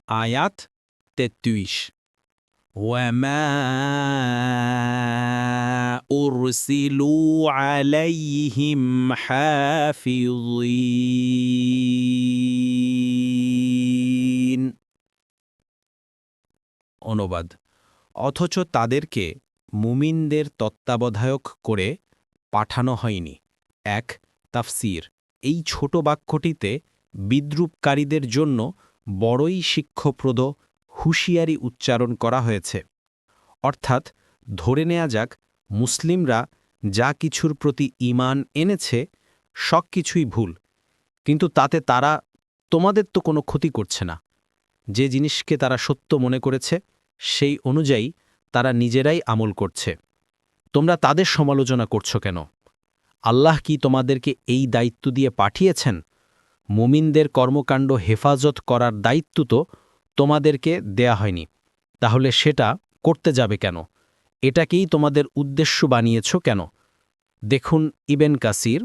আয়াত ৩৩ وما أرسلوا عليهم حافظين অনুবাদ অথচ তাদেরকে মুমিনদের তত্ত্বাবধায়ক করে পাঠানো হয়নি। এক তাফসীর এই ছোট বাক্যটিতে বিদ্রূপকারীদের জন্য বড়ই শিক্ষাপ্রদ হুঁশিয়ারি উচ্চারণ করা হয়েছে। অর্থাৎ ধরে নেয়া যাক মুসলিমরা যা কিছুর প্রতি ঈমান এনেছে সব কিছুই ভুল, কিন্তু তাতে তারা তোমাদের তো কোনো ক্ষতি করছে না। যে জিনিসকে তারা সত্য মনে করেছে সেই অনুযায়ী তারা নিজেরাই আমল করছে। তোমরা তাদের সমালোচনা করছো কেন? আল্লাহ কি তোমাদেরকে এই দায়িত্ব দিয়ে পাঠিয়েছেন? মুমিনদের কর্মকাণ্ড হেফাজত করার দায়িত্ব তো তোমাদেরকে দেয়া হয়নি, তাহলে সেটা করতে যাবে কেন? এটাকেই তোমাদের উদ্দেশ্য বানিয়েছ কেন? দেখুন ইবেন কাসির